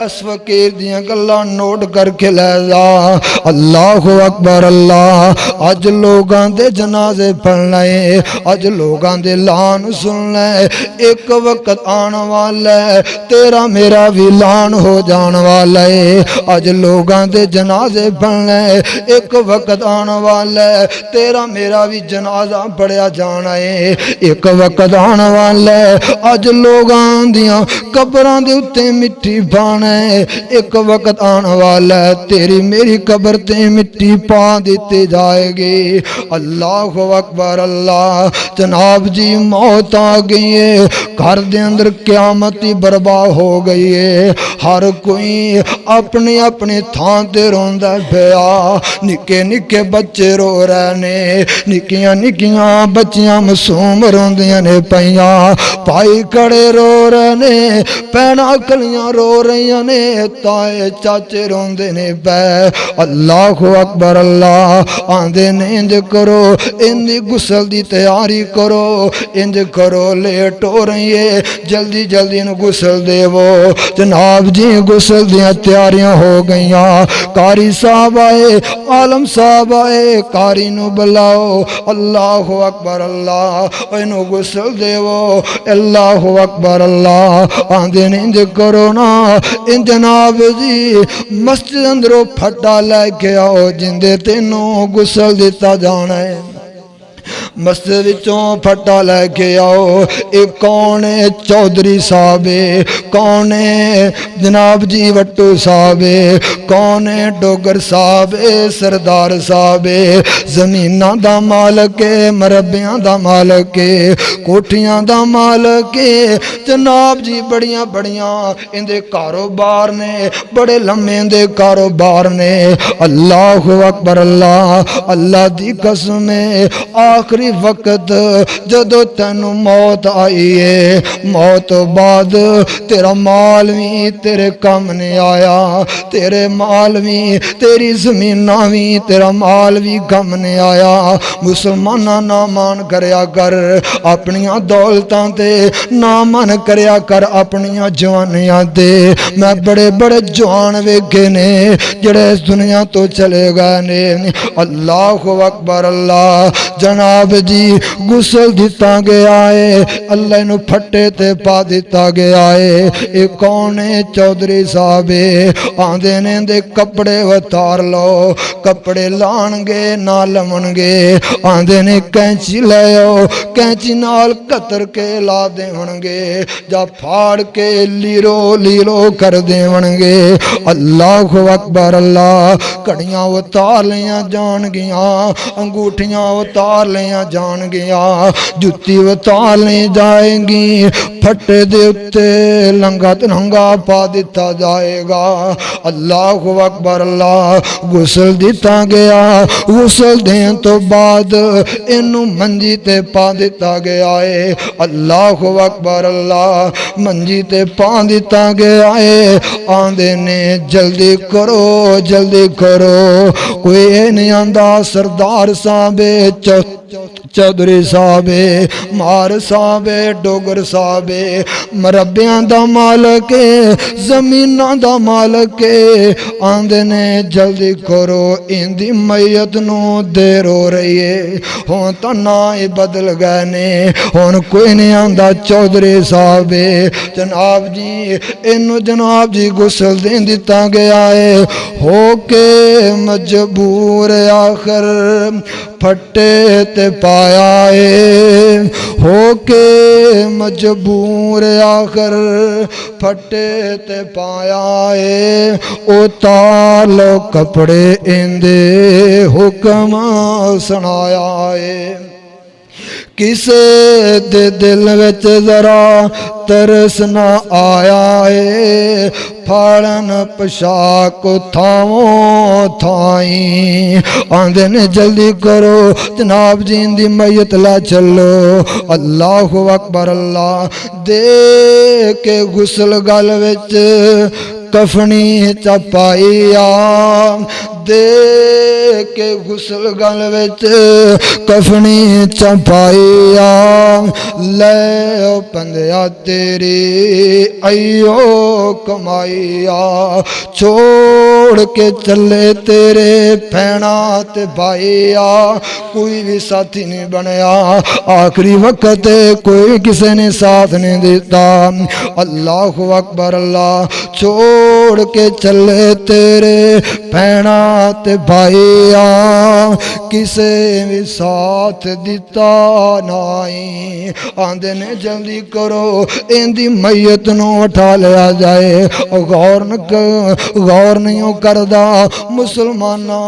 اس فقیر دیاں گلاں نوٹ کر کے لے جا. اللہ اکبر. اللہ اج لوگاں دے جنازے پڑھ لے اج لوگاں دے لان سن لے. ایک وقت آن والا ہے تیرا میرا بھی لان ہو جان والا ہے. اج لوگاں دے جنازے پڑھ لے ایک وقت آن والا ہے تیرا میرا بھی جنازہ پڑھیا جانا ہے. ایک وقت آن والا ہے اج لوگاں دیاں قبراں دے اتے مٹی پانا ہے. ایک وقت آن والا ہے تیری میری قبر تے مٹی پا دیتے جائے گی. اللہ اکبر. اللہ جناب جی موت آ گئی ہے. گھر دے اندر قیامت ہی برباد ہو گئی ہے. ہر کوئی اپنی اپنی تھان تے روندا پیا. نکے نکے بچے رو رہے نے نکیاں نکیاں بچیاں معصوم روندیاں نے پیاں. بھائی کڑے رو رہے نے بہناں کلیاں رو رہیاں نے تائے چاچے روندے نے پے. اللہ اکبر. اللہ آندے نے انج کرو اندی غسل دی تیاری کرو انج کرو لیٹ ہو رہی ہے جلدی جلدی نو غسل دے وہ. جناب جی غسل دیاں تیاریاں ہو گئیاں. قاری صاحب آئے عالم صاحب آئے قاری نو بلاؤ. اللہ اکبر. اللہ اینو غسل دے وہ. اللہ اکبر. اللہ آندے نے انج کرو نا ان جناب جی مسجد اندروں پھٹا لے کے آؤ جندے تینوں غسل دیتا جانا ہے. مسجد وچوں پھٹا لے کے آؤ. ایک کون ہے چودھری صاحب کون ہے جناب جی وٹو صاحب کون ہے ڈوگر صاحب سردار صاحب زمیناں دا مالک مربیاں دا مالک کوٹھیاں دا مالک جناب جی بڑیاں بڑیاں اندے کاروبار نے بڑے لمے اندے کاروبار نے. اللہ اکبر. اللہ اللہ دی قسم ہے آخری وقت جدو تینو موت آئی ہے موت بعد تیرا مال بھی تیرے کم نہیں آیا تیرے مال بھی تیری زمینہ بھی تیرا مال بھی کم نہیں آیا. مسلمانہ نہ مان کریا کر اپنیاں دولتاں تے نہ مان کریا کر اپنیاں جوانیاں تے. میں بڑے بڑے جوان ویکھے نے جڑے اس دنیا تو چلے گئے نے. اللہ اکبر. اللہ جناب جی غسل دیتا گیا ہے اللہ انہوں پھٹے تے پا دیتا گیا ہے. ایک کون ہے چودھری صاحب آندے نے دے کپڑے وطار لو کپڑے لانگے نہ لمنگے آندے نے کینچی لے آؤ کینچی نال قطر کے لا دے ونگے جا پھاڑ کے لیرو لیرو کر دے ونگے. اللہ اکبر. اللہ کڑیاں اتار لیاں جان گیاں انگوٹھیاں اتار لیاں جان گیا جتی اتار لیں جائیں گی پھٹے دے اتے لنگا تنہنگا پا دیتا جائے گا. اللہ اکبر. اللہ غسل دیتا گیا غسل دیں تو بعد انہوں منجی تے پا دیتا گیا ہے. اللہ اکبر. اللہ منجی تے پا دیتا گیا ہے. آندے نے جلدی کرو کوئی نہیں آندہ سردار صاحب چودھری صاحب مار صاحب ڈوگر صاحب مربیاں دا مالک زمیناں دا مالک آندے نے جلدی کرو اندی میت نو دیر ہو رہی ہے. ہون تا نا بدل گئے نے ہون کوئی نہیں آندہ چودھری صاحب جناب جی انو جناب جی غسل دین دیتا گیا ہے. ہو کے مجبور آخر پھٹے تے تے پایا ہے ہو کے مجبور آخر پھٹے تے پایا ہے اتارو کپڑے اندے حکم سنایا ہے کسے دے دل وچ ذرا ترس نہ آیا ہے پھاڑن پشاک تھاؤں تھائیں آندے نے جلدی کرو جناب جین دی میت لا چلو اللہ اکبر اللہ دے کے غسل گل وچ کفنی چپائی دے کے غسل گل وچ کفنی چپائی لے پندیا تیری ایو کمائی چھوڑ کے چلے تیرے پھینا تے بھائی کوئی بھی ساتھی نہیں بنیا آخری وقت کوئی کسے نے ساتھ نہیں دیتا اللہ اکبر اللہ چھوڑ کے چلے تیرے پھینا تے بھائی کسے بھی ساتھ دیتا نائی آندے نے جلدی کرو اندی میت نو اٹھا لیا جائے غور نہیں کردہ مسلمانہ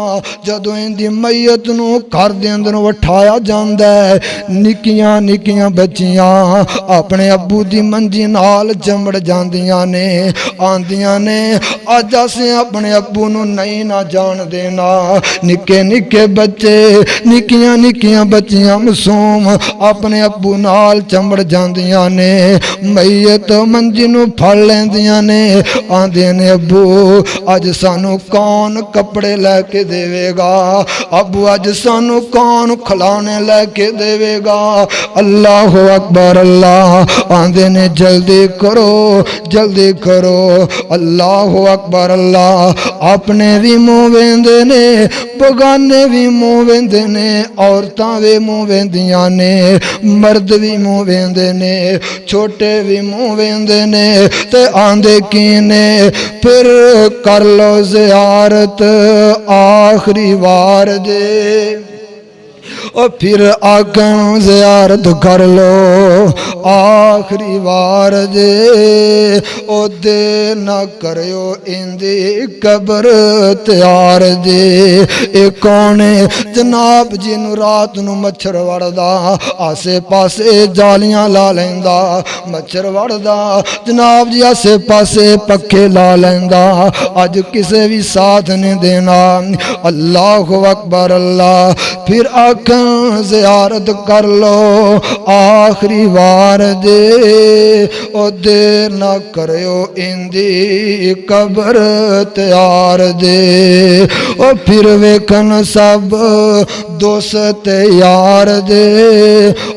جدو اندی میت نو کر دے اندر اٹھایا جاندہ ہے نکیاں نکیاں بچیاں اپنے ابو دی منجی نال جمڑ جاندیاں نے آندیاں نے آج سے اپنے ابو نو نہیں نہ جان دینا نکے نکے بچے نکیاں نکیاں بچیاں مسوم اپنے ابو نال چمڑ جاندیاں نے میت منجی نو پھڑ لیندیاں نے آندیاں نے ابو آج سانو کون کپڑے لے کے دے گا ابو آج سانو کون کھلانے لے کے دے گا اللہ اکبر اللہ آندے نے جلدی کرو اللہ اکبر اللہ اپنے بھی منہ ویندے نے بگانے بھی منہ ویندے نے عورتاں بھی منہ ویندیاں نے مرد بھی منہ ویندے نے چھوٹے بھی منہ ویندے نے تے آندے کینے پھر کر لو زیارت آخری وار دے اور پھر آکن زیارت کر لو آخری وار دے او دے نہ کریو اندی قبر تیار دے اے کونے جناب جنو رات نو مچھر وڑدا آسے پاسے جالیاں لا لیندا مچھر وڑدا جناب جی آسے پاسے پکھے لا لیندا آج کسے بھی ساتھ نہیں دینا اللہ اکبر اللہ پھر آکن زیارت کر لو آخری وار دے او دیر نہ کریو اندی قبر تیار دے او پھر ویکن سب دوست یار دے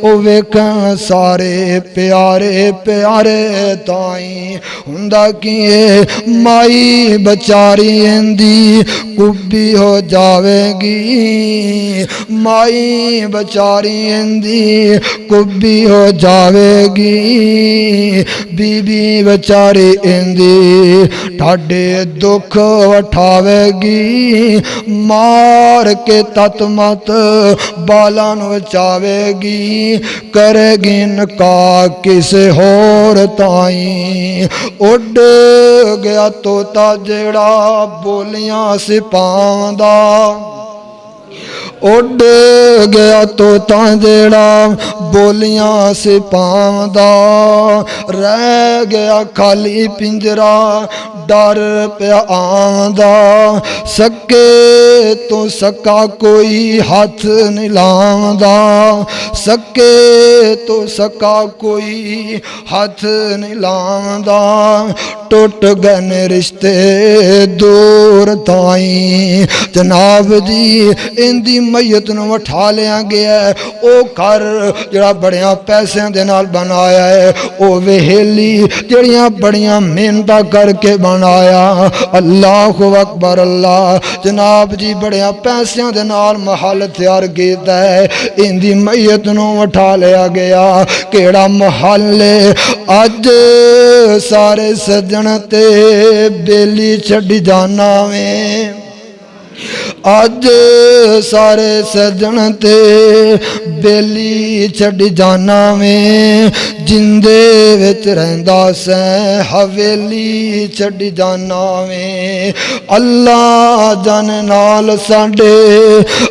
او ویکن سارے پیارے پیارے تائیں ہندہ کیے مائی بچاری اندی کبھی ہو جاوے گی مائی بچاری اندی کبھی ہو جاوے گی بی بی بچاری اندی ٹھاڈے دکھ اٹھاوے گی مار کے تت مت بالان وچاوے گی کرے گی نکاح کسے ہور تائیں اڈ گیا توتا جڑا بولیاں سپاندہ اڈ گیا توتا جڑا بولیاں سپاندہ رہ گیا خالی پنجرا ڈر پیا آندہ سکے تو سکا کوئی ہاتھ نہیں لاندہ سکے تو سکا کوئی ہاتھ نہیں لاندہ ٹوٹ گئے رشتے دور تائیں جناب جی اندی میت نو اٹھا لیا گیا ہے او گھر جڑا بڑیاں پیسے دے نال بنایا ہے او وہیلی جڑیاں بڑیاں محنتاں کر کے بنایا اللہ اکبر اللہ جناب جی بڑیاں پیسے دے نال محل تیار کیتا ہے اندی میت نو اٹھا لیا گیا کیڑا محل اج سارے سجن تے بیلی چھڈی جانا میں اج سارے سجن تے بیلی چھڈ جانا میں جندے وچ رہندا سیں حویلی چھڈ جانا میں اللہ جان نال ساڈے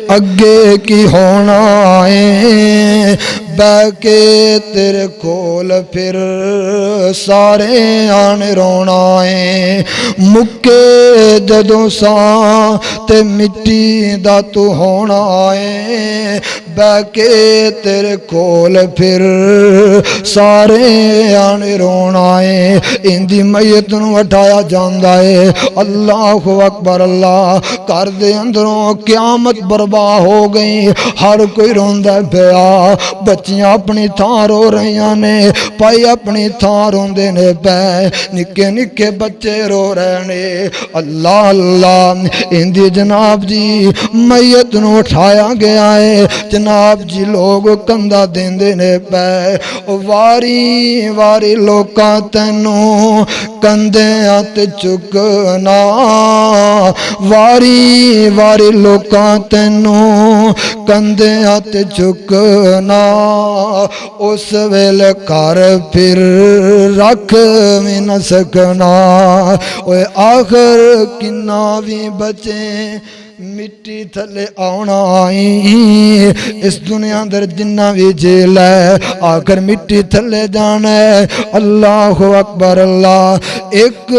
اگے کی ہونا ہے بہ کے تیرے کول پھر سارے آن رونا ہے مکے جدوں ساں تے مٹی دا تو ہونا ہے بہ کے تیرے کول پھر سارے آن رونا ہے اندی میت نو اٹھایا جاندا ہے اللہ اکبر اللہ کر دے اندروں قیامت برباد ہو گئی ہر کوئی روندا پیا بچیاں اپنی تھاں رو رہیاں نے پائی اپنی تھاں روندے نے پے نکے نکے بچے رو رہے نے اللہ اللہ اندی جناب جی میت نو اٹھایا گیا ہے جناب جی لوگ کندہ دیندے نے پے واری واری لوکاں تینوں کندے آتے چکنا واری واری لوکاں تینوں کندے آتے چکنا اس ویل کر پھر رکھ میں نہ سکنا اوے آخر کنا بھی بچیں مٹی تھلے آنا آئی اس دنیا در جنہ بھی جیل ہے آخر مٹی تھلے جانا ہے اللہ اکبر اللہ ایک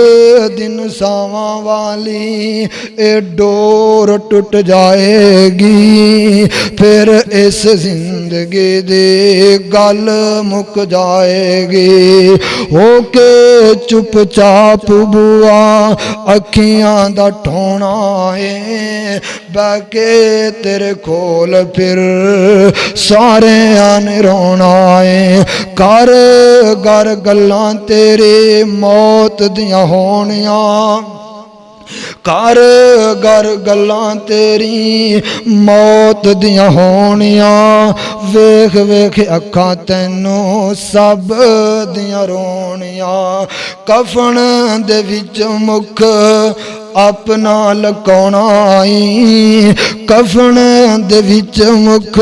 دن ساواں والی اے ڈور ٹوٹ جائے گی پھر اس زندگی دی گل مک جائے گی ہو کے چپ چاپ بوا اکھیاں دا ٹھونا ہے بہ کے تیرے کول پھر سارے آنے رونا ہے کر گر گلاں تیرے موت دیاں ہونیاں کر گر گلاں تیری موت دیاں ہونیاں ویکھ ویکھ اکھاں تینوں سب دیاں رونیاں کفن دے وچ مکھ اپنا لکونا آئی کفن دے وچ مکھ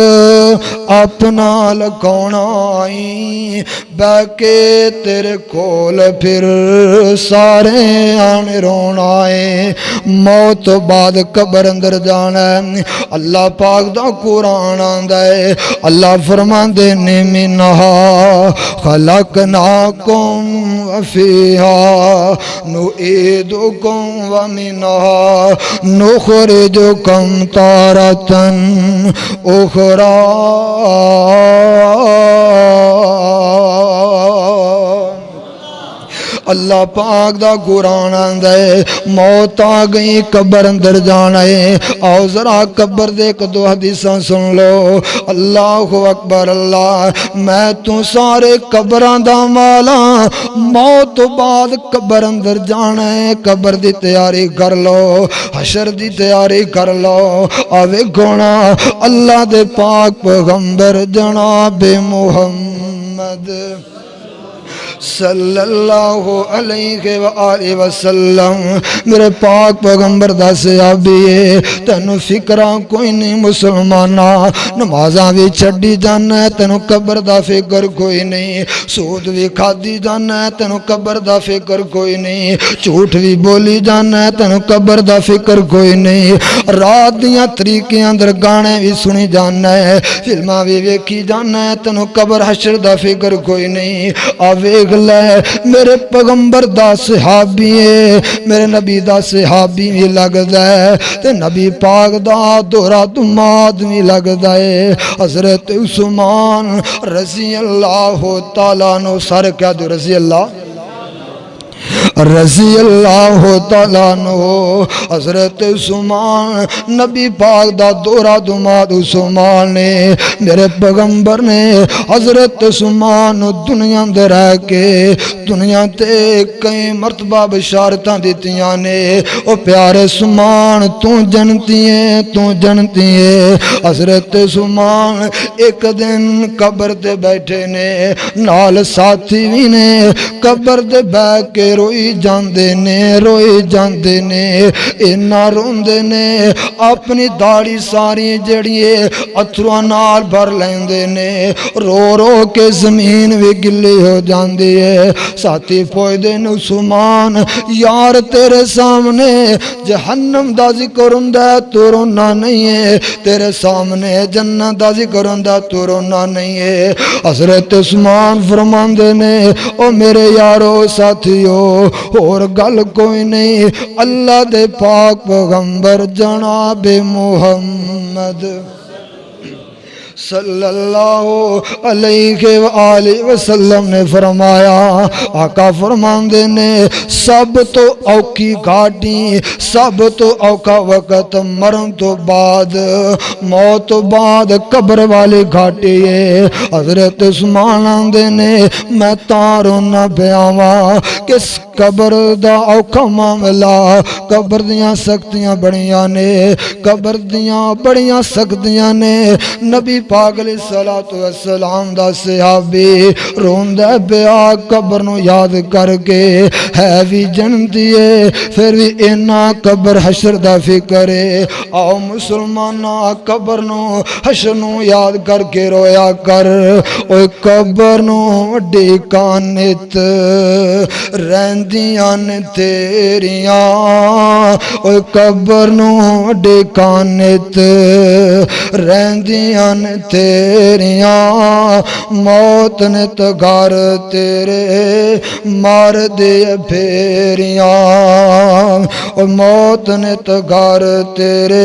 اپنا لکونا آئی بہ کے تیرے کول پھر سارے آن رونا ہے موت تو بعد قبر اندر جانا ہے اللہ پاک دا قرآن آندا ہے اللہ فرماندے نے منہا خلقناکم وفیہا نعیدکم ومنہا نخرجکم تارتن اخرى اللہ پاک دا قرآن آندا ہے موت آ گئی قبر اندر جانا ہے آؤ ذرا قبر دے ایک دو حدیثاں سن لو اللہ اکبر اللہ میں تو سارے قبراں دا مالا موت تو بعد قبر اندر جانا ہے قبر دی تیاری کر لو حشر دی تیاری کر لو آوے گونا اللہ دے پاک پیغمبر جناب محمد صلی اللہ علیہ وآلہ وسلم میرے پاک پیغمبر دا صحابی ہے تینوں فکراں کوئی نہیں مسلمانہ نمازاں بھی چھڈی جانا ہے تینوں قبر دا فکر کوئی نہیں سود بھی کھادی جانا ہے تینوں قبر دا فکر کوئی نہیں جھوٹ بھی بولی جانا ہے تینوں قبر دا فکر کوئی نہیں رات دیاں طریقے اندر گانے بھی سنی جانا ہے فلماں بھی ویکھی جانا ہے تینوں قبر حشر دا فکر کوئی نہیں آوے میرے پیغمبر دا صحابی ہے میرے نبی دا صحابی بھی لگدا ہے تے نبی پاک دا دورہ دماد بھی لگدا ہے حضرت عثمان رضی اللہ تعالیٰ عنہ سر کیا دو رضی اللہ تعالیٰ عنہ حضرت عثمان نبی پاک دا دورہ دماد عثمان نے میرے پیغمبر نے حضرت عثمان دنیا دے رہ کے دنیا تے کئی مرتبہ بشارتاں دیتیاں نے او پیارے عثمان تو جنتی ہے حضرت عثمان ایک دن قبر تے بیٹھے نے نال ساتھی بھی نے قبر تے بیٹھ کے روئی روئی جاندے نے اینا روندے نے اپنی داڑھی ساری جڑی اتھرواں نال بھر لیندے نے رو رو کے زمین بھی گلی ہو جاندی ہے ساتھی پوچھدے نے عثمان یار تیرے سامنے جہنم دا ذکر ہوندا تو رونا نہیں ہے تیرے سامنے جنت دا ذکر ہوندا تو رونا نہیں ہے حضرت عثمان فرماندے نے او میرے یارو ساتھیو اور گل کوئی نہیں اللہ دے پاک پیغمبر جناب محمد صلی اللہ علیہ وآلہ وسلم نے فرمایا آقا فرماندے نے سب تو اوکھی گھاٹی سب تو اوکھا وقت مرن تو بعد موت تو بعد قبر والی گھاٹی ہے حضرت عثمان آندے نے میں تاروں نہ بیاواں کس قبر دا اوکھا معاملہ قبر دیاں سختیاں بڑیاں نے قبر دیاں بڑیاں سختیاں نے نبی پاک علیہ السلام دا صحابی روندہ پیا قبر نو یاد کر کے ہے بھی جنتی ہے پھر بھی اینا قبر حشر دا فکر ہے آؤ مسلمانہ قبر نو حشر نو یاد کر کے رویا کر اوہ قبر نو ڈیکانت رہندیاں نے تیریاں اوہ قبر نو ڈیکانت رہندیاں نے تیریاں موت نے تگار تیرے مار دے پھیریاں اور موت نے تگار تیرے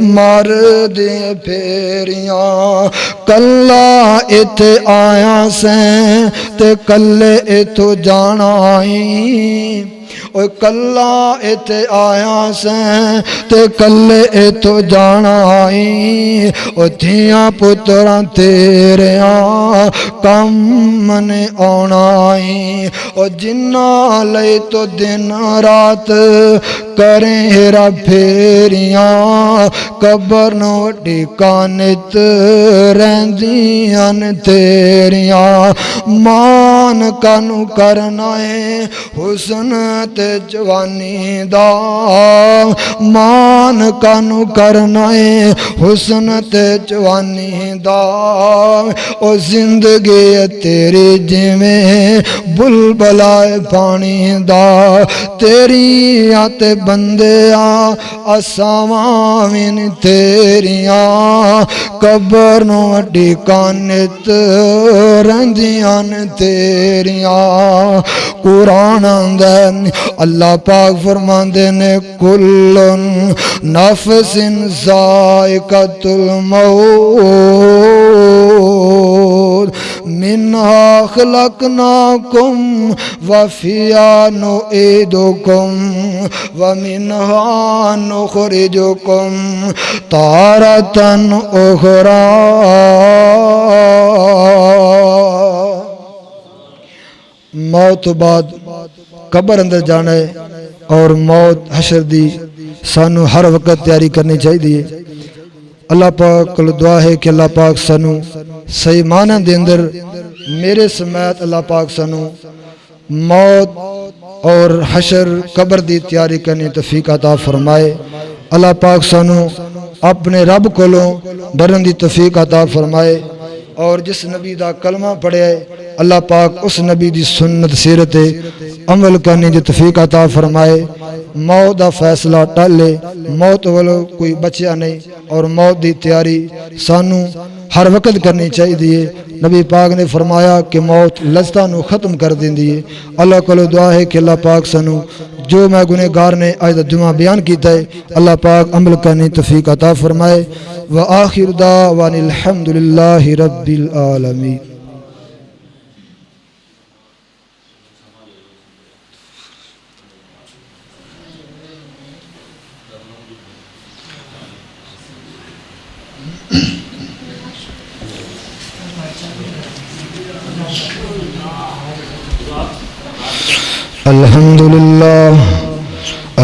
مار دے پھیریاں کلا ایتھے آیا سیں تے کلے ایتھو جانا آئیں اوہ کلا ایتھے آیا سیں تے کلے ایتھو جانا آئیں اوہ دھیاں پتراں تیریاں کم نے آنا آئیں اوہ جنہ لے تو دن رات کریں ہیرا پھیریاں قبر نو ڈیکانت رہندیاں تیریاں مان کانو کرنا ہے حسن تے جوانی دا مان کانو کرنا ہے حسن تے جوانی دا او زندگی تیری جویں بلبلائے پانی دا تیری آتے بندے آساواں من تیریاں قبر نو ڈیکانت رہندیاں تیریاں قرآن اندر اللہ پاک فرماندے نے کل نفس ذائقۃ الموت منہا خلقناکم وفیہا نعیدکم ومنہا نخرجکم تارۃ اخری موت بعد قبر اندر جانا ہے اور موت حشر دی سانو ہر وقت تیاری کرنی چاہیے اللہ پاک کو دعا ہے کہ اللہ پاک سانو صحیح معنی دے اندر میرے سمیت اللہ پاک سانو موت اور حشر قبر دی تیاری کرنی توفیق عطا فرمائے اللہ پاک سانو اپنے رب کولوں ڈرن دی توفیق عطا فرمائے اور جس نبی دا کلمہ پڑھے اللہ پاک اس نبی دی سنت سیرت عمل کرنے دی توفیق عطا فرمائے موت دا فیصلہ ٹالے موت والو کوئی بچیا نہیں اور موت دی تیاری سانو ہر وقت کرنی چاہیے نبی پاک نے فرمایا کہ موت لذتاں نو ختم کر دیندی ہے اللہ کو دعا ہے کہ اللہ پاک سانو جو میں گنہگار نے آج جمعہ بیان کیتا ہے اللہ پاک عمل کرنے توفیق عطا فرمائے وآخر دعوانا الحمدللہ رب العالمین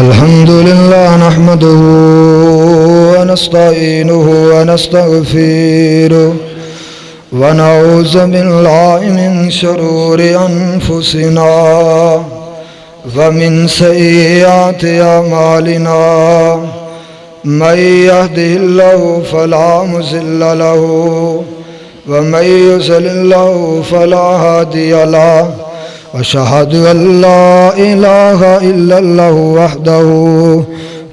الحمدللہ نحمده ونستعینه ونستغفره ونعوذ باللہ من شرور انفسنا ومن سيئات أعمالنا من يهده الله فلا مضل له ومن يضلل فلا هادي له وأشهد أن لا إله إلا الله وحده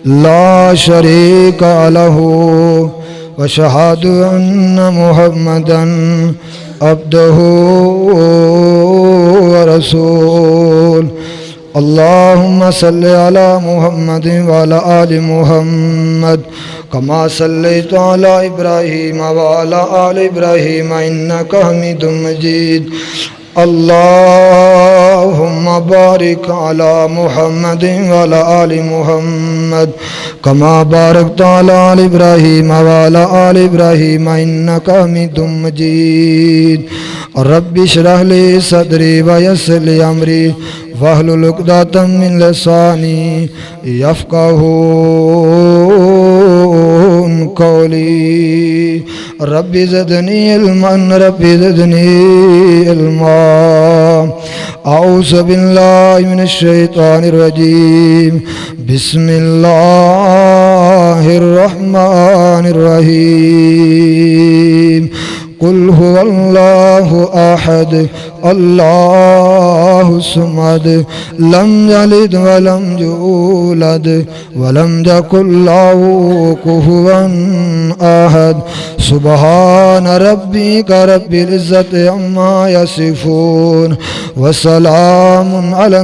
لا شريك له وأشهد أن محمدا عبده ورسوله اللهم صل على محمد وعلى آل محمد كما صليت على إبراهيم وعلى آل إبراهيم إنك حميد مجيد اللهم بارك على محمد وعلى آل محمد كما باركت على آل إبراهيم وعلى آل إبراهيم إنك حميد مجيد رب اشرح لي صدري ويسر لي أمري واحلل عقدة من لساني يفقهوا قولي رب زدني علما رب زدني علما أعوذ بالله من الشيطان الرجيم بسم الله الرحمن الرحيم قل هو الله أحد الله الصمد لم يلد ولم يولد ولم يكن له كفوا أحد سبحان ربك رب العزة عما يصفون وسلام على